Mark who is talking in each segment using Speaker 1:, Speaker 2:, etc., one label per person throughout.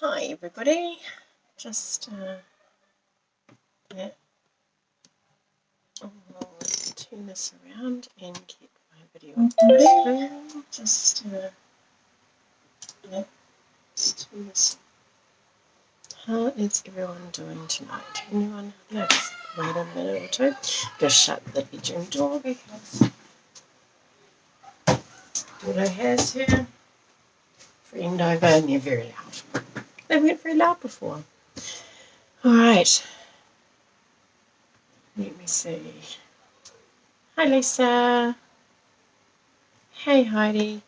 Speaker 1: Hi everybody, just yeah, I'll turn this around and get my video going. Just yeah, let's turn this. How is everyone doing tonight? Anyone? Let's wait a minute or two. Just shut the bedroom door because Dodo has her friend over and they're very loud. They weren't very loud before. Alright. Let me see. Hi Lisa. Hey Heidi.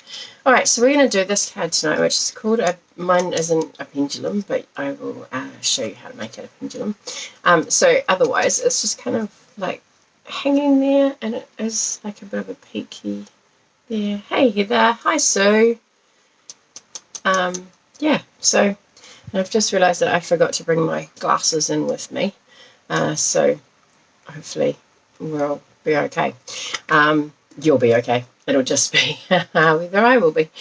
Speaker 1: Alright, so we're going to do this card tonight, which is called, mine isn't a pendulum, but I will show you how to make it a pendulum. So otherwise, it's just kind of like hanging there, and it is like a bit of a peaky there. Hey Heather. Hi Sue. Yeah, so I've just realised that I forgot to bring my glasses in with me, so hopefully we'll be okay. You'll be okay. It'll just be whether I will be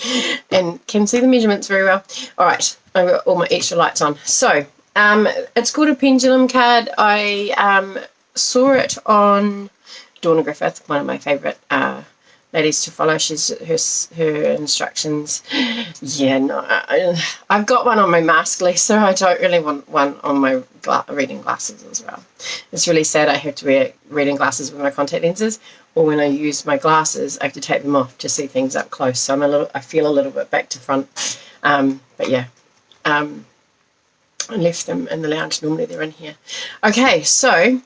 Speaker 1: and can see the measurements very well. Alright, I've got all my extra lights on. So, it's called a pendulum card. I saw it on Donna Griffith, one of my favourite ladies to follow. She's her instructions. Yeah, no, I've got one on my mask, Lisa. I don't really want one on my reading glasses as well. It's really sad I have to wear reading glasses with my contact lenses, or when I use my glasses, I have to take them off to see things up close. So I feel a little bit back to front. But yeah, I left them in the lounge. Normally they're in here. Okay, so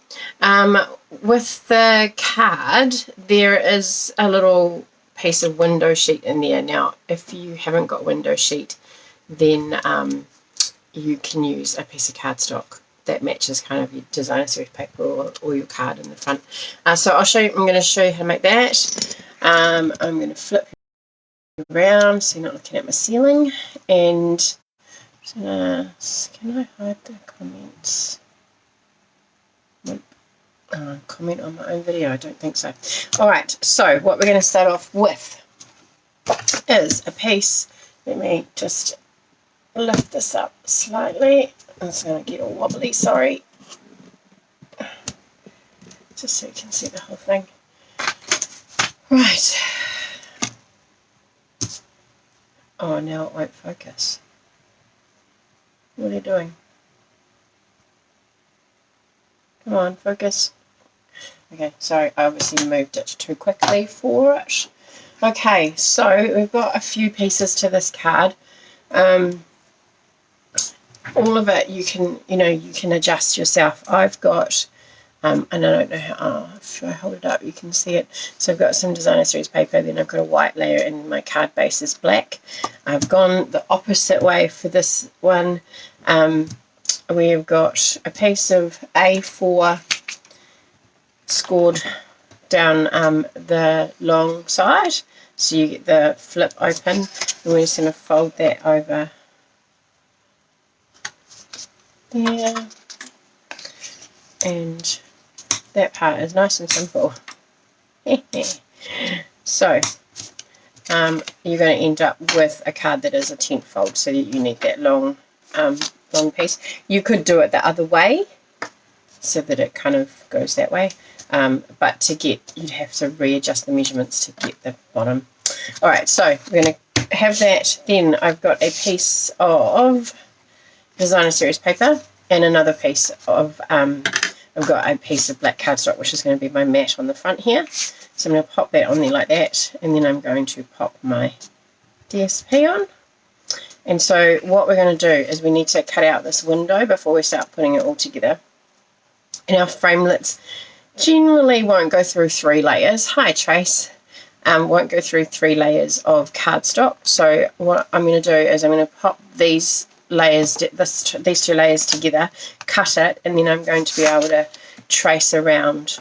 Speaker 1: with the card, there is a little piece of window sheet in there. Now, if you haven't got window sheet, then you can use a piece of cardstock that matches kind of your designer series paper or your card in the front. So I'm going to show you how to make that. I'm going to flip it around so you're not looking at my ceiling, and can I hide the comments? Nope. Comment on my own video? I don't think so. Alright, so what we're going to start off with is a piece. Let me just lift this up slightly. It's going to get all wobbly, sorry. Just so you can see the whole thing. Right. Oh, now it won't focus. What are you doing? Come on, focus. Okay, sorry, I obviously moved it too quickly for it. Okay, so we've got a few pieces to this card. All of it you can adjust yourself. I've got, and I don't know how, if I hold it up you can see it. So I've got some designer series paper, then I've got a white layer, and my card base is black. I've gone the opposite way for this one. We've got a piece of A4 scored down the long side, so you get the flip open, and we're just going to fold that over there, and that part is nice and simple. So you're going to end up with a card that is a 10th fold, so you need that long piece. You could do it the other way so that it kind of goes that way, but you'd have to readjust the measurements to get the bottom. Alright, so we're going to have that. Then I've got a piece of designer series paper and another piece of I've got a piece of black cardstock, which is going to be my mat on the front here. So I'm going to pop that on there like that, and then I'm going to pop my DSP on. And so what we're going to do is we need to cut out this window before we start putting it all together. And our framelits generally won't go through 3 layers. Hi Trace. Won't go through 3 layers of cardstock. So what I'm going to do is I'm going to pop these layers, these 2 layers together, cut it, and then I'm going to be able to trace around.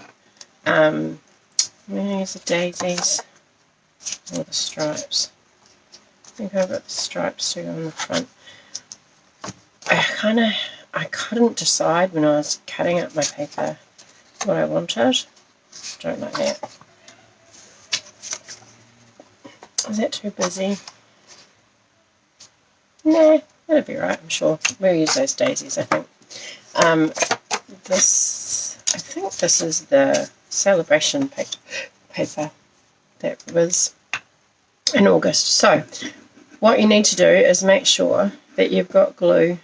Speaker 1: Where's the daisies? Or the stripes? I think I've got the stripes too on the front. I couldn't decide when I was cutting up my paper what I wanted. Don't like that. Is that too busy? Nah, That'll be right, I'm sure. We'll use those daisies, I think. I think this is the celebration paper that was in August. So what you need to do is make sure that you've got glue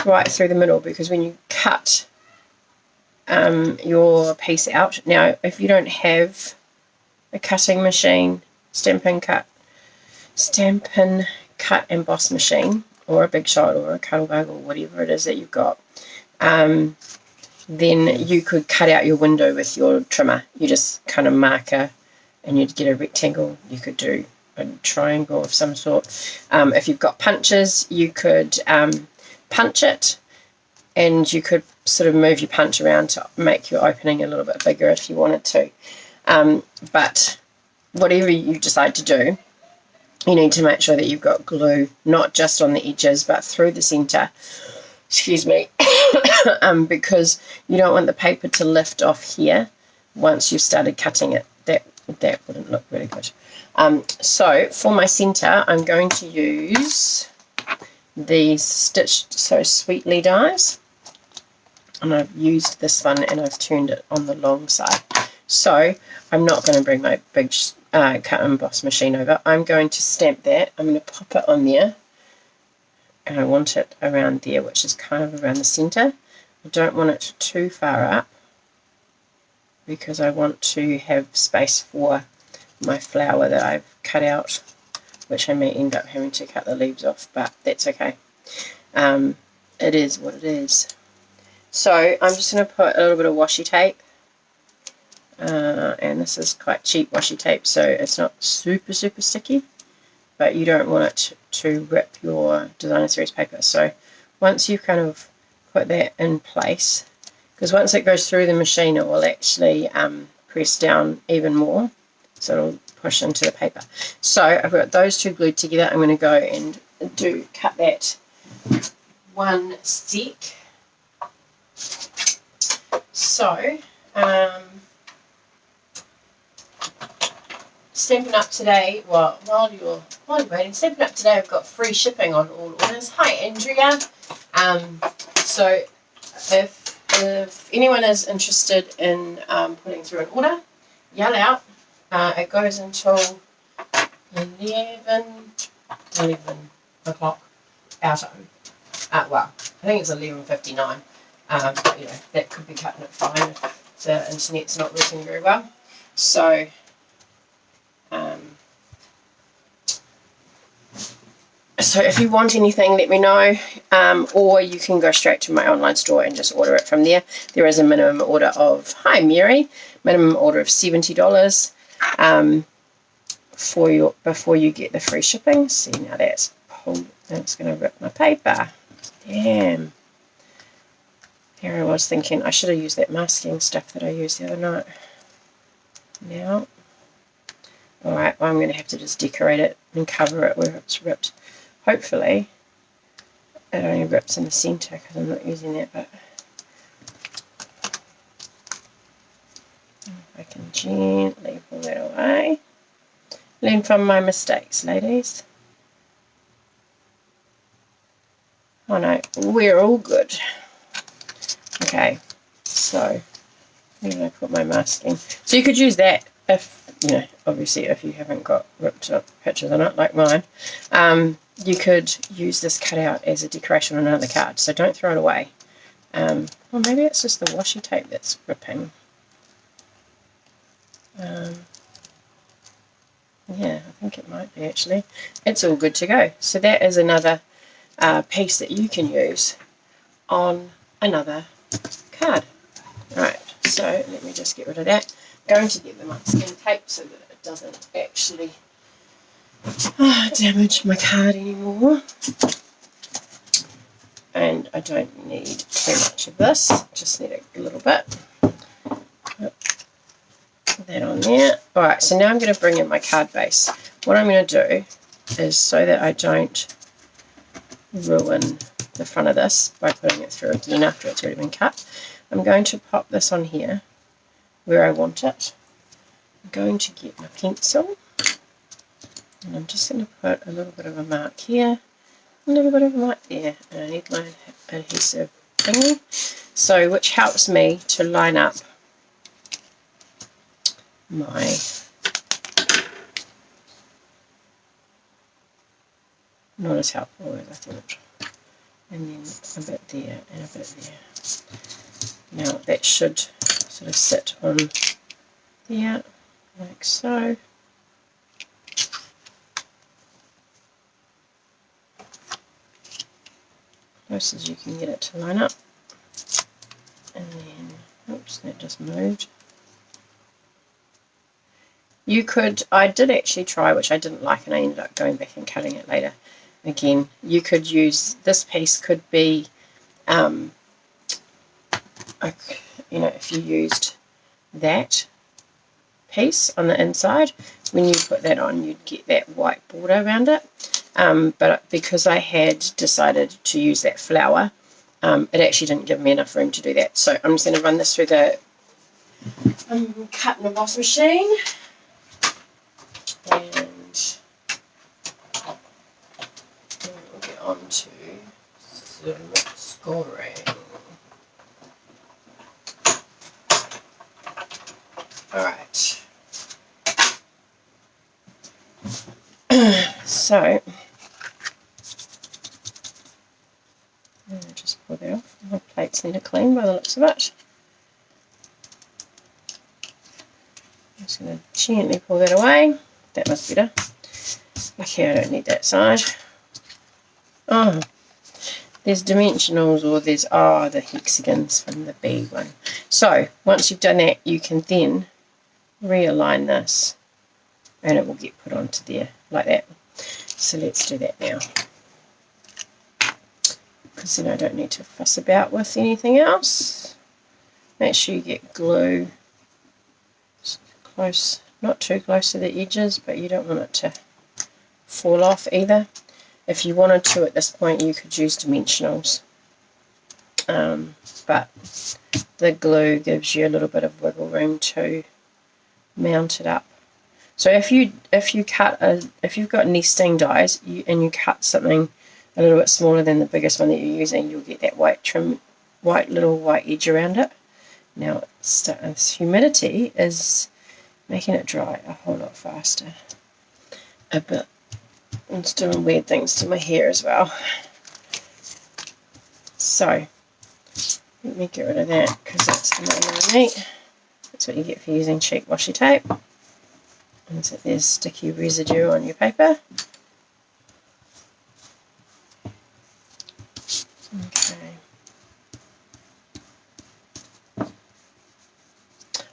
Speaker 1: right through the middle, because when you cut your piece out, now if you don't have a cutting machine, Stampin cut emboss machine, or a Big Shot or a Cuttlebug or whatever it is that you've got, then you could cut out your window with your trimmer. You just kind of marker and you'd get a rectangle. You could do a triangle of some sort. If you've got punches, you could punch it, and you could sort of move your punch around to make your opening a little bit bigger if you wanted to. But whatever you decide to do, you need to make sure that you've got glue not just on the edges but through the center. Excuse me. Because you don't want the paper to lift off here once you've started cutting it. That wouldn't look really good. So for my center, I'm going to use these Stitched So Sweetly dies, and I've used this one and I've turned it on the long side. So I'm not going to bring my big cut and emboss machine over. I'm going to stamp that. I'm going to pop it on there, and I want it around there, which is kind of around the center. I don't want it too far up, because I want to have space for my flower that I've cut out, which I may end up having to cut the leaves off, but that's okay. It is what it is. So I'm just going to put a little bit of washi tape, and this is quite cheap washi tape, so it's not super sticky, but you don't want it to rip your designer series paper. So once you've kind of put that in place, because once it goes through the machine, it will actually press down even more, so it'll push into the paper. So I've got those two glued together. I'm going to go and cut that one stick. So Stampin' Up today, well, while you're waiting, Stampin' Up today, I've got free shipping on all orders. Hi Andrea. So if anyone is interested in putting through an order, yell out. It goes until 11 o'clock our time. Well, I think it's 11:59. But, you know, that could be cutting it fine if the internet's not working very well. So, if you want anything, let me know, or you can go straight to my online store and just order it from there. There is a minimum order of, hi Mary, minimum order of $70 before you get the free shipping. See, now that's pulled, that's going to rip my paper. Damn. Here I was thinking I should have used that masking stuff that I used the other night. Now, alright, well I'm going to have to just decorate it and cover it where it's ripped. Hopefully it only rips in the center because I'm not using that, but I can gently pull that away. Learn from my mistakes, ladies. Oh no, we're all good. Okay, so where did I put my masking? So you could use that if, you know, obviously if you haven't got ripped up pictures on it like mine. You could use this cutout as a decoration on another card, so don't throw it away. Well, maybe it's just the washi tape that's ripping. Yeah, I think it might be actually. It's all good to go. So that is another piece that you can use on another card. Alright, so let me just get rid of that. I'm going to get the masking tape so that it doesn't actually damage my card anymore. And I don't need too much of this, just need a little bit. Put that on there. Alright, so now I'm going to bring in my card base. What I'm going to do is, so that I don't ruin the front of this by putting it through again after it's already been cut, I'm going to pop this on here where I want it. I'm going to get my pencil, and I'm just going to put a little bit of a mark here, a little bit of white there, and I need my adhesive thingy, so which helps me to line up my not as helpful as I thought. And then a bit there and a bit there. Now that should sort of sit on there, like so. Close as you can get it to line up. And then, oops, that just moved. You could, I did actually try, which I didn't like, and I ended up going back and cutting it later. Again, you could use, this piece could be, you know, if you used that piece on the inside, when you put that on, you'd get that white border around it. But because I had decided to use that flower, it actually didn't give me enough room to do that. So I'm just going to run this through the cut and emboss machine. And we'll get on to some scoring. Alright. So, just pull that off. My plates need to clean by the looks of it. I'm just going to gently pull that away. That must be better. Okay, I don't need that side. Oh, there's dimensionals, or there's the hexagons from the B one. So once you've done that, you can then realign this, and it will get put onto there like that. So let's do that now, because then I don't need to fuss about with anything else. Make sure you get glue close, not too close to the edges, but you don't want it to fall off either. If you wanted to at this point, you could use dimensionals, but the glue gives you a little bit of wiggle room to mount it up. So if you've got nesting dies and you cut something a little bit smaller than the biggest one that you're using, you'll get that little white edge around it. Now this humidity is making it dry a whole lot faster. A bit. It's doing weird things to my hair as well. So let me get rid of that, because that's not neat. That's what you get for using cheap washi tape. And so there's sticky residue on your paper. Okay.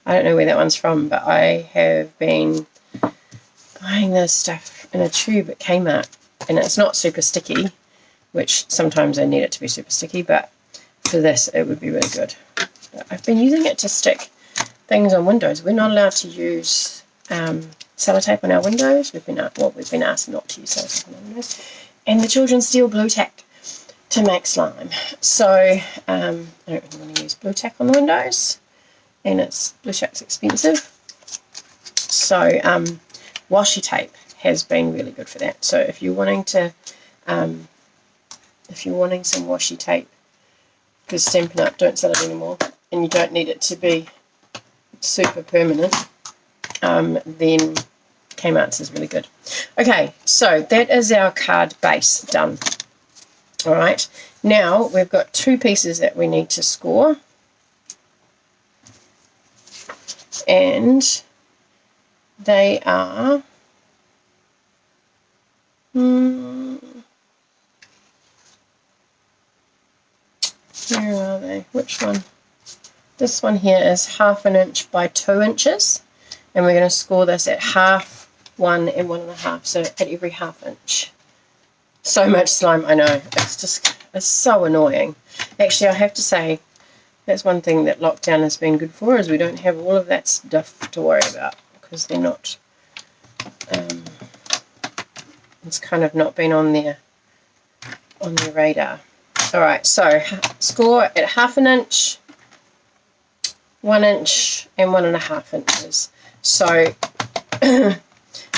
Speaker 1: I don't know where that one's from, but I have been buying this stuff in a tube at Kmart, and it's not super sticky, which sometimes I need it to be super sticky, but for this it would be really good. But I've been using it to stick things on windows. We're not allowed to use sellotape on our windows. We've been asked not to use sellotape on our windows, and the children steal blue tack to make slime. So I don't really want to use blue tack on the windows, and blue tack's expensive. So washi tape has been really good for that. So if you're wanting to, if you're wanting some washi tape, because Stampin' Up! Don't sell it anymore, and you don't need it to be super permanent, then Kmart's is really good. Okay, so that is our card base done. Alright, now we've got two pieces that we need to score, and they are where are they? Which one? This one here is 1/2 inch by 2 inches, and we're going to score this at 1/2, 1 and 1 1/2, so at every 1/2 inch. So much slime, I know. It's so annoying. Actually, I have to say, that's one thing that lockdown has been good for, is we don't have all of that stuff to worry about, because they're not, it's kind of not been on their radar. Alright, so score at 1/2 inch, 1 inch and 1 1/2 inches. So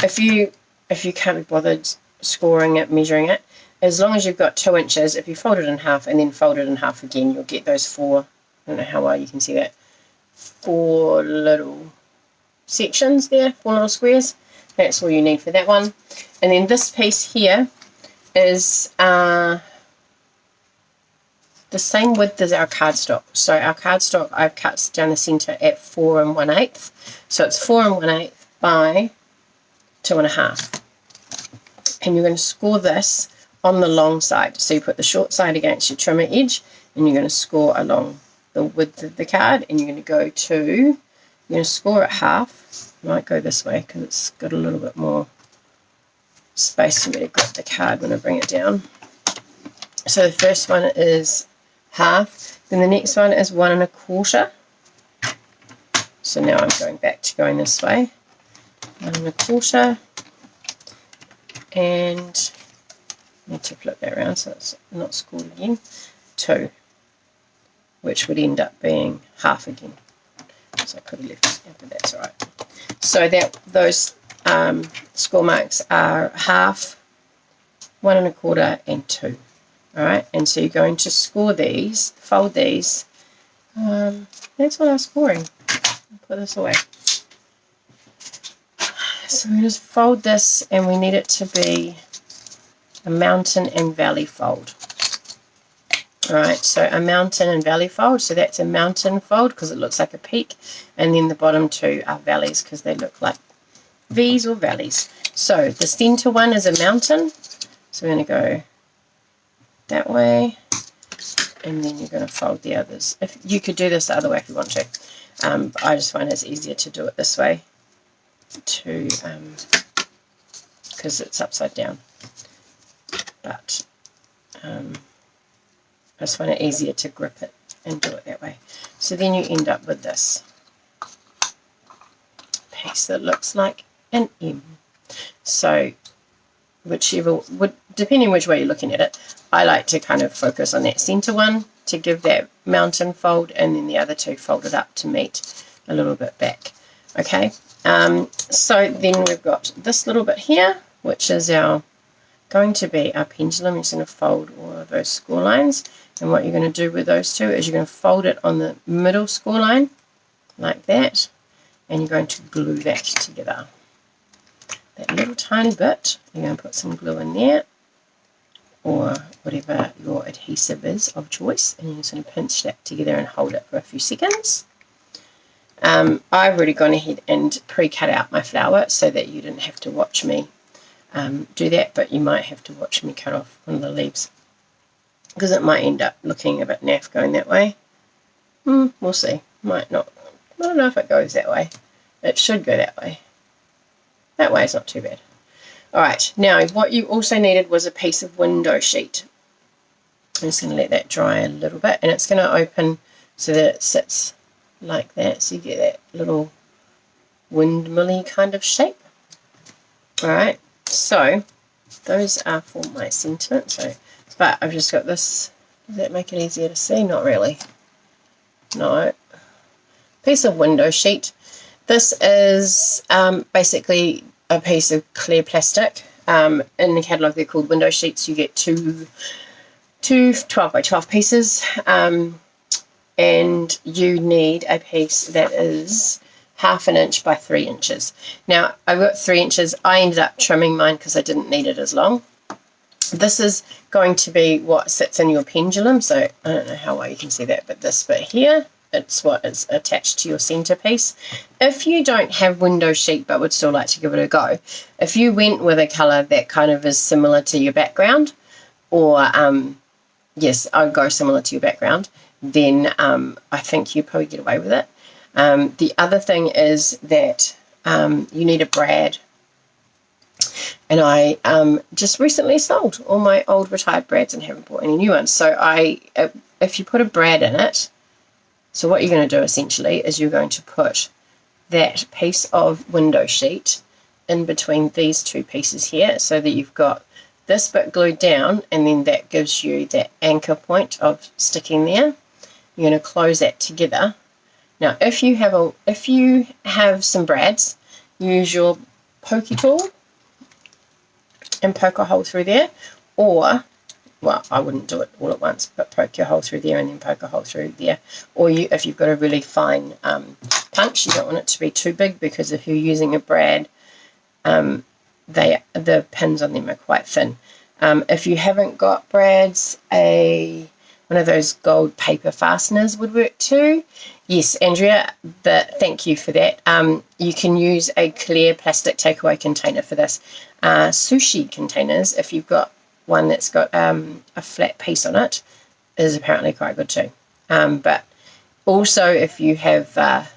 Speaker 1: if you can't be bothered scoring it, measuring it, as long as you've got 2 inches, if you fold it in half and then fold it in half again, you'll get those 4, I don't know how well you can see that, 4 little sections there, 4 little squares. That's all you need for that one. And then this piece here is the same width as our cardstock. So our cardstock I've cut down the centre at 4 1/8. So it's 4 1/8 by 2 1/2. And you're going to score this on the long side. So you put the short side against your trimmer edge, and you're going to score along the width of the card, and you're going to score it half. I might go this way because it's got a little bit more space for me to grip the card when I bring it down. So the first one is half, then the next one is 1 1/4. So now I'm going back to going this way. 1 1/4, and I need to flip that around so it's not scored again. 2, which would end up being half again. So I could have left it, but that's all right. So that those score marks are half, 1 1/4, and 2. All right, and so you're going to score these, fold these. That's what I was scoring. I'll put this away. So we're going to fold this, and we need it to be a mountain and valley fold. Alright, so a mountain and valley fold, so that's a mountain fold because it looks like a peak, and then the bottom 2 are valleys because they look like V's or valleys. So the center one is a mountain, so we're going to go that way, and then you're going to fold the others. If you could do this the other way if you want to. I just find it's easier to do it this way because it's upside down. But I just find it easier to grip it and do it that way. So then you end up with this piece that looks like an M. So depending which way you're looking at it, I like to kind of focus on that center one to give that mountain fold, and then the other 2 folded up to meet a little bit back. Okay, so then we've got this little bit here, which is going to be our pendulum. You're just going to fold all of those score lines, and what you're going to do with those 2 is you're going to fold it on the middle score line like that, and you're going to glue that together. That little tiny bit, you're going to put some glue in there, or whatever your adhesive is of choice, and you're just going to pinch that together and hold it for a few seconds. I've already gone ahead and pre-cut out my flower so that you didn't have to watch me do that, but you might have to watch me cut off one of the leaves because it might end up looking a bit naff going that way. We'll see. Might not. I don't know if it goes that way. It should go that way. That way is not too bad. Alright, now what you also needed was a piece of window sheet. I'm just going to let that dry a little bit, and it's going to open so that it sits like that, so you get that little windmill-y kind of shape. Alright, so those are for my sentiment. So, but I've just got this. Does that make it easier to see? Not really. No. Piece of window sheet. This is basically a piece of clear plastic. In the catalogue they're called window sheets. You get two 12 by 12 pieces, and you need a piece that is 1/2 inch by 3 inches. Now I've got 3 inches. I ended up trimming mine because I didn't need it as long. This is going to be what sits in your pendulum, so I don't know how well you can see that, but this bit here, it's what is attached to your centerpiece. If you don't have window sheet but would still like to give it a go, if you went with a colour that kind of is similar to your background, or yes, I'd go similar to your background, then I think you probably get away with it. The other thing is that you need a brad, and I just recently sold all my old retired brads and haven't bought any new ones. So if you put a brad in it, so what you're going to do essentially is you're going to put that piece of window sheet in between these 2 pieces here, so that you've got this bit glued down, and then that gives you that anchor point of sticking there. You're going to close that together. Now if you have some brads, use your pokey tool and poke a hole through there, or well, I wouldn't do it all at once, but poke your hole through there and then poke a hole through there. Or if you've got a really fine punch, you don't want it to be too big, because if you're using a brad, the pins on them are quite thin. If you haven't got brads, one of those gold paper fasteners would work too. Yes, Andrea, thank you for that. You can use a clear plastic takeaway container for this. Sushi containers, if you've got one that's got a flat piece on it, is apparently quite good too. But also, if you have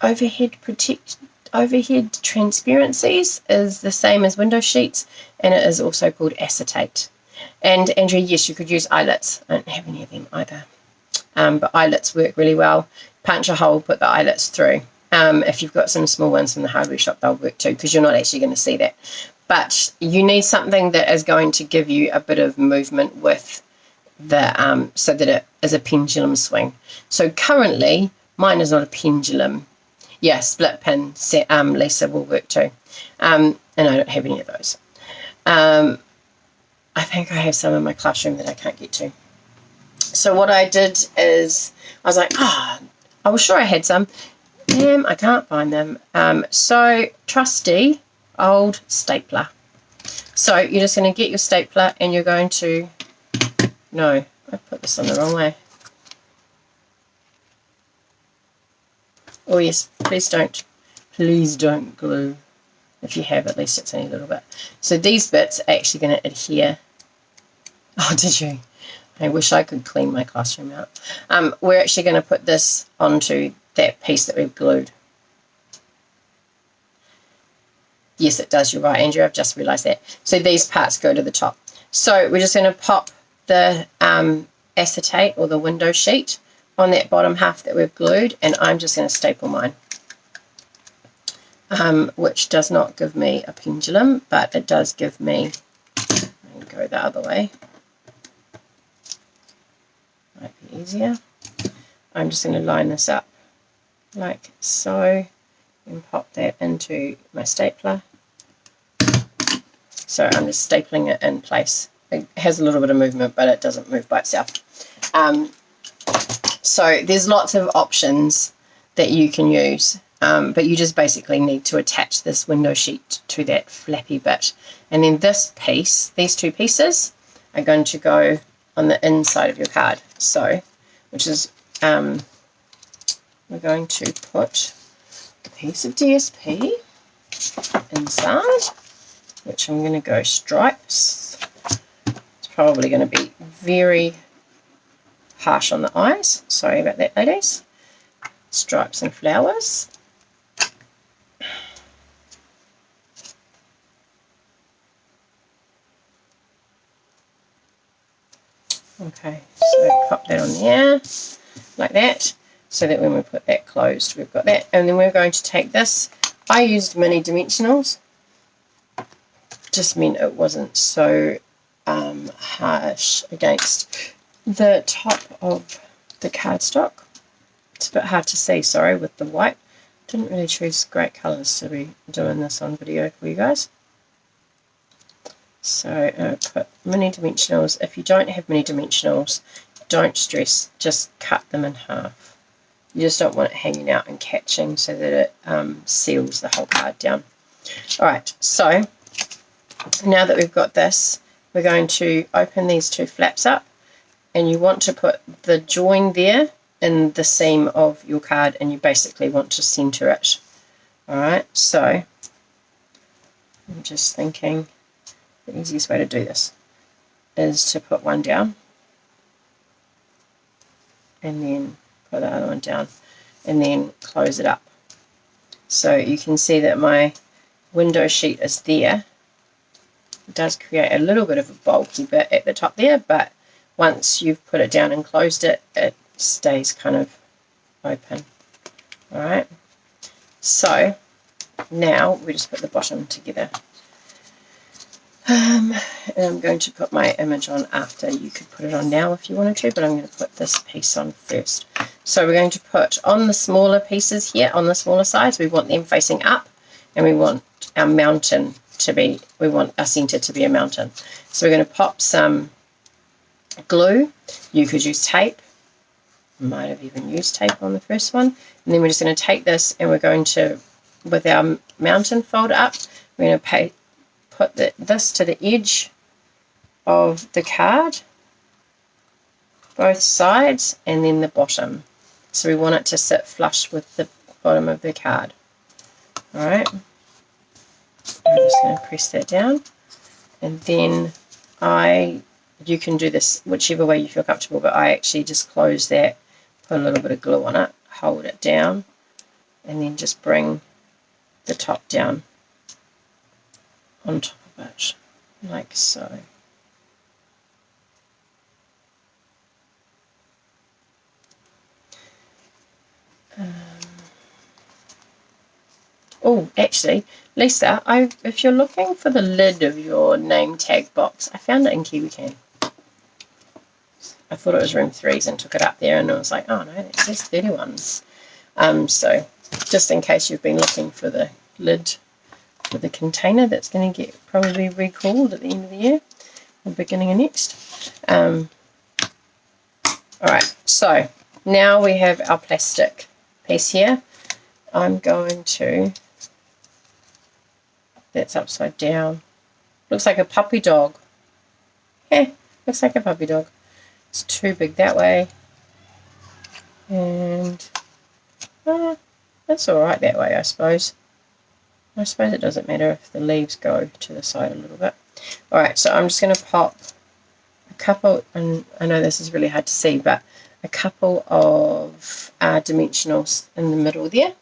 Speaker 1: overhead transparencies, is the same as window sheets, and it is also called acetate. And Andrea, yes, you could use eyelets. I don't have any of them either, but eyelets work really well. Punch a hole, put the eyelets through. If you've got some small ones from the hardware shop, they'll work too, because you're not actually going to see that. But you need something that is going to give you a bit of movement with the so that it is a pendulum swing. So currently, mine is not a pendulum. Yeah, split pin set, Lisa will work too. And I don't have any of those. I think I have some in my classroom that I can't get to. So what I did is, I was like, I was sure I had some. Damn, I can't find them. So, trusty old stapler. So, you're just going to get your stapler and you're going to... No, I put this on the wrong way. Oh yes, please don't glue. If you have, at least it's only a little bit. So these bits are actually going to adhere. Oh, did you? I wish I could clean my classroom out. We're actually going to put this onto that piece that we've glued. Yes, it does. You're right, Andrew. I've just realised that. So these parts go to the top. So we're just going to pop the acetate or the window sheet on that bottom half that we've glued, and I'm just going to staple mine. Which does not give me a pendulum, but it does give me, I'll go the other way, might be easier. I'm just going to line this up like so and pop that into my stapler. So I'm just stapling it in place. It has a little bit of movement, but it doesn't move by itself. So there's lots of options that you can use. But you just basically need to attach this window sheet to that flappy bit. And then this piece, these two pieces, are going to go on the inside of your card. So, which is, we're going to put a piece of DSP inside, which I'm going to go stripes. It's probably going to be very harsh on the eyes. Sorry about that, ladies. Stripes and flowers. Okay, so pop that on there, like that, so that when we put that closed, we've got that. And then we're going to take this. I used mini dimensionals, just meant it wasn't so harsh against the top of the cardstock. It's a bit hard to see, sorry, with the white. Didn't really choose great colours to be doing this on video for you guys. So put mini dimensionals. If you don't have mini dimensionals, don't stress, just cut them in half. You just don't want it hanging out and catching, so that it seals the whole card down. Alright, so now that we've got this, we're going to open these two flaps up, and you want to put the join there in the seam of your card, and you basically want to center it. Alright, so I'm just thinking the easiest way to do this is to put one down and then put the other one down and then close it up. So you can see that my window sheet is there. It does create a little bit of a bulky bit at the top there, but once you've put it down and closed it, it stays kind of open. Alright, so now we just put the bottom together. And I'm going to put my image on after. You could put it on now if you wanted to, but I'm going to put this piece on first. So we're going to put on the smaller pieces here, on the smaller sides, we want them facing up, and we want our mountain to be, we want our center to be a mountain. So we're going to pop some glue. You could use tape. Might have even used tape on the first one. And then we're just going to take this and we're going to, with our mountain fold up, we're going to put this to the edge of the card, both sides, and then the bottom. So we want it to sit flush with the bottom of the card. Alright, I'm just going to press that down, and then you can do this whichever way you feel comfortable, but I actually just close that, put a little bit of glue on it, hold it down, and then just bring the top down on top of it, like so. Oh, actually, Lisa, if you're looking for the lid of your name tag box, I found it in KiwiCan. I thought it was room 3s and took it up there, and I was like, oh no, it says 31s. So just in case you've been looking for the lid for the container that's going to get probably recalled at the end of the year or beginning of next. Alright, so now we have our plastic piece here. I'm going to, that's upside down, looks like a puppy dog. Yeah, looks like a puppy dog. It's too big that way, and that's alright that way, I suppose. I suppose it doesn't matter if the leaves go to the side a little bit. Alright, so I'm just going to pop a couple, and I know this is really hard to see, but a couple of dimensionals in the middle there.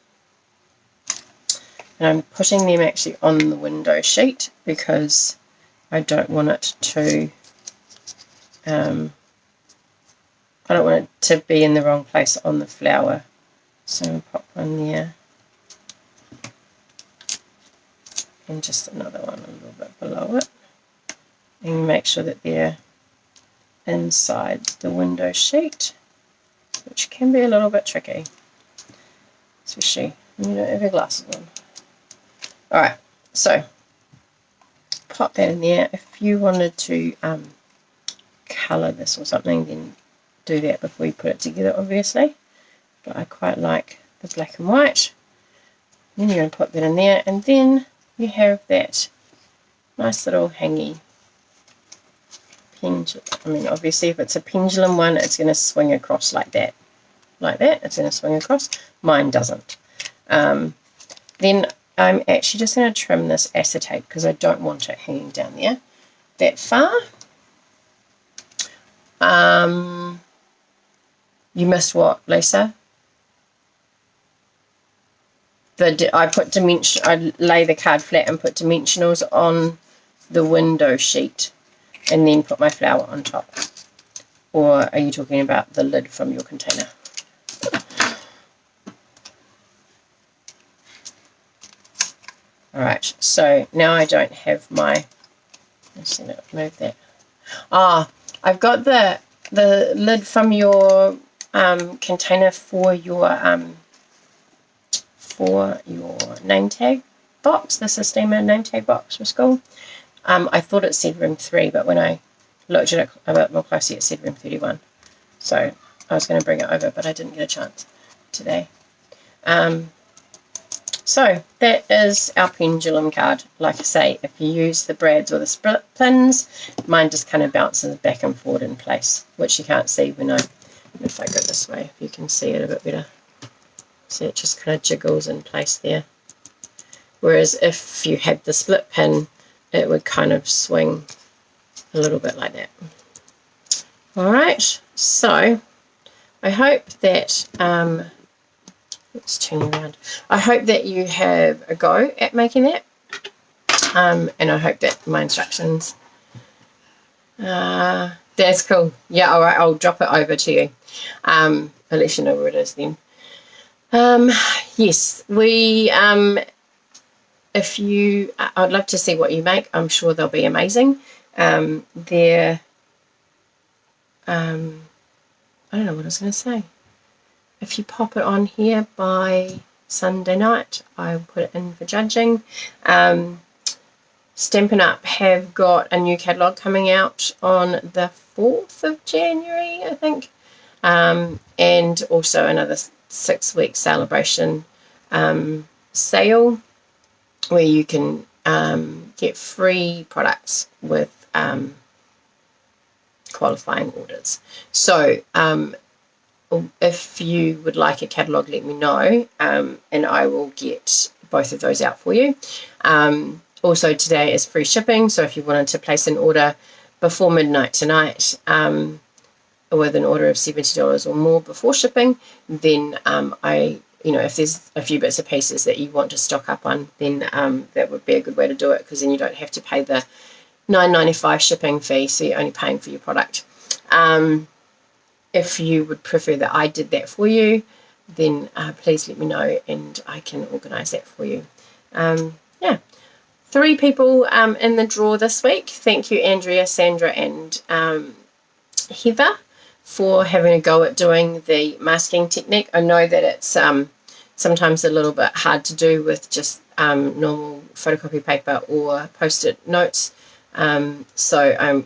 Speaker 1: And I'm putting them actually on the window sheet because I don't want it to I don't want it to be in the wrong place on the flower. So I'll pop one there. And just another one a little bit below it. And make sure that they're inside the window sheet, which can be a little bit tricky, especially when you don't have your glasses on. Alright, so pop that in there. If you wanted to colour this or something, then do that before you put it together, obviously. But I quite like the black and white. Then you're going to put that in there, and then you have that nice little hangy pendulum. I mean, obviously, if it's a pendulum one, it's going to swing across like that. Like that, it's going to swing across. Mine doesn't. Then I'm actually just going to trim this acetate because I don't want it hanging down there that far. You missed what, Lisa? I lay the card flat and put dimensionals on the window sheet and then put my flower on top. Or are you talking about the lid from your container? Alright, so now I don't have my, let's see, move that. I've got the lid from your container for your name tag box, the Stampin name tag box for school. I thought it said room 3, but when I looked at it a bit more closely, it said room 31. So I was going to bring it over, but I didn't get a chance today. So that is our pendulum card. Like I say, if you use the brads or the split pins, mine just kind of bounces back and forward in place, which you can't see when if I go this way, if you can see it a bit better. See, it just kind of jiggles in place there. Whereas if you had the split pin, it would kind of swing a little bit like that. Alright, so I hope that let's turn around. I hope that you have a go at making that, and I hope that my instructions. That's cool. Yeah, all right. I'll drop it over to you. I'll let you know where it is then. Yes, we. If you, I'd love to see what you make. I'm sure they'll be amazing. They're. I don't know what I was going to say. If you pop it on here by Sunday night, I'll put it in for judging. Stampin' Up have got a new catalogue coming out on the 4th of January, I think, and also another 6-week celebration sale where you can get free products with qualifying orders. So if you would like a catalogue, let me know, and I will get both of those out for you. Also, today is free shipping, so if you wanted to place an order before midnight tonight with an order of $70 or more before shipping, then if there's a few bits and pieces that you want to stock up on, then that would be a good way to do it, because then you don't have to pay the $9.95 shipping fee, so you're only paying for your product. If you would prefer that I did that for you, then please let me know and I can organise that for you. 3 people in the draw this week. Thank you, Andrea, Sandra, and Heather, for having a go at doing the masking technique. I know that it's sometimes a little bit hard to do with just normal photocopy paper or post-it notes. So I'm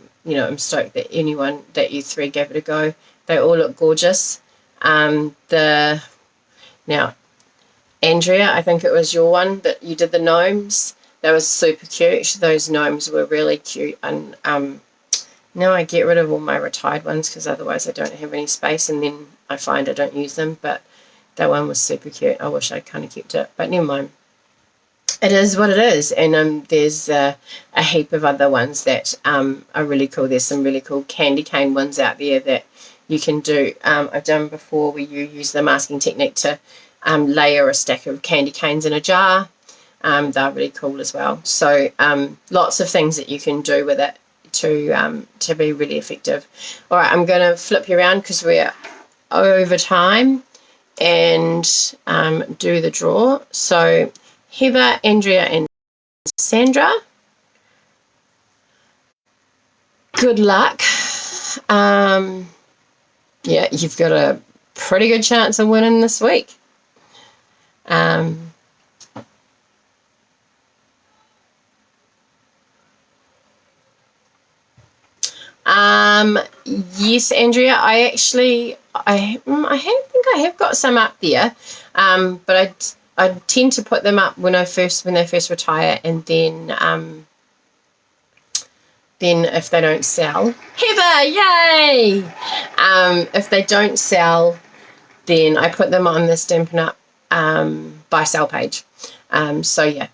Speaker 1: stoked that you 3 gave it a go. They all look gorgeous. Now, Andrea, I think it was your one that you did the gnomes. That was super cute. Those gnomes were really cute. And now I get rid of all my retired ones because otherwise I don't have any space, and then I find I don't use them. But that one was super cute. I wish I kind of kept it, but never mind. It is what it is. And there's a heap of other ones that are really cool. There's some really cool candy cane ones out there that you can do. I've done before where you use the masking technique to layer a stack of candy canes in a jar. They're really cool as well. So lots of things that you can do with it to be really effective. All right, I'm going to flip you around because we're over time and do the draw. So Heather, Andrea, and Sandra, good luck. Yeah, you've got a pretty good chance of winning this week. Yes, Andrea, I think I have got some up there, but I tend to put them up when they first retire, and then if they don't sell, Heather, yay! If they don't sell, then I put them on the Stampin' Up buy sell page. So yeah,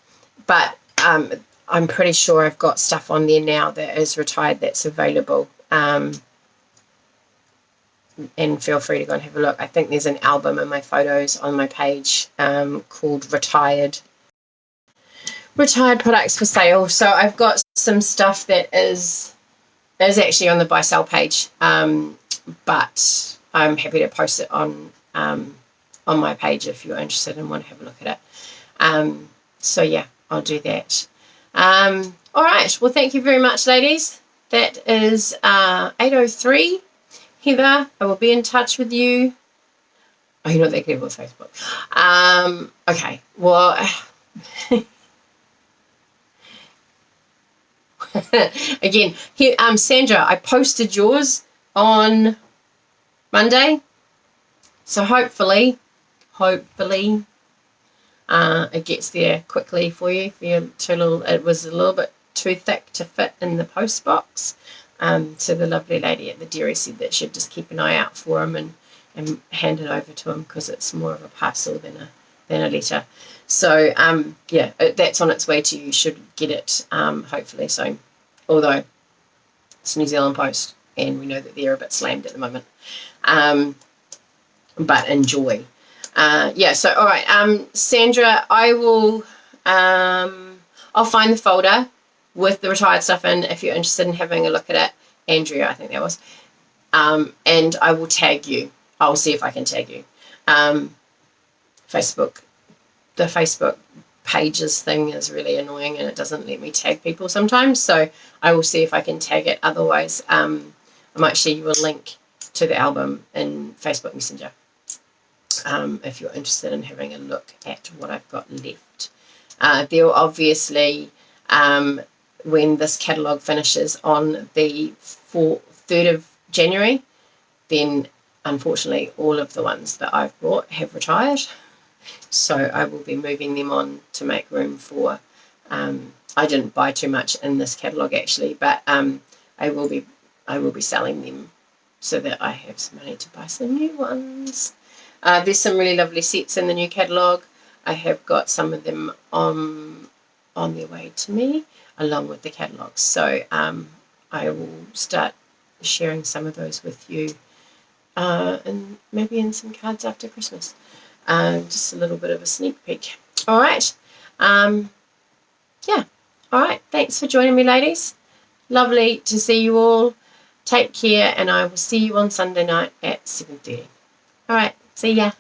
Speaker 1: but I'm pretty sure I've got stuff on there now that is retired that's available. And feel free to go and have a look. I think there's an album of my photos on my page called Retired Products for Sale. So I've got some stuff that is actually on the buy sell page, but I'm happy to post it on my page if you're interested and want to have a look at it. So yeah, I'll do that. All right, well, thank you very much, ladies. That is 8:03. Heather, I will be in touch with you. Oh, you're not that clever with Facebook. Okay, well, again, here, Sandra, I posted yours on Monday, so hopefully, it gets there quickly for you. It was a little bit too thick to fit in the post box. So the lovely lady at the dairy said that she'd just keep an eye out for him and hand it over to him because it's more of a parcel than a letter. So yeah, that's on its way to you. You should get it hopefully soon. Although it's New Zealand Post and we know that they're a bit slammed at the moment. But enjoy. Yeah. So all right, Sandra, I will. I'll find the folder with the retired stuff in if you're interested in having a look at it. Andrea, I think that was. And I will tag you. I'll see if I can tag you. The Facebook pages thing is really annoying and it doesn't let me tag people sometimes. So I will see if I can tag it. Otherwise, I might share you a link to the album in Facebook Messenger if you're interested in having a look at what I've got left. There will obviously when this catalogue finishes on the 3rd of January, then unfortunately all of the ones that I've brought have retired. So I will be moving them on to make room for, I didn't buy too much in this catalogue actually, but I will be selling them so that I have some money to buy some new ones. There's some really lovely sets in the new catalogue. I have got some of them on their way to me along with the catalogues. So I will start sharing some of those with you and maybe in some cards after Christmas. Just a little bit of a sneak peek. All right. Yeah. All right. Thanks for joining me, ladies. Lovely to see you all. Take care, and I will see you on Sunday night at 7:30. All right. See ya.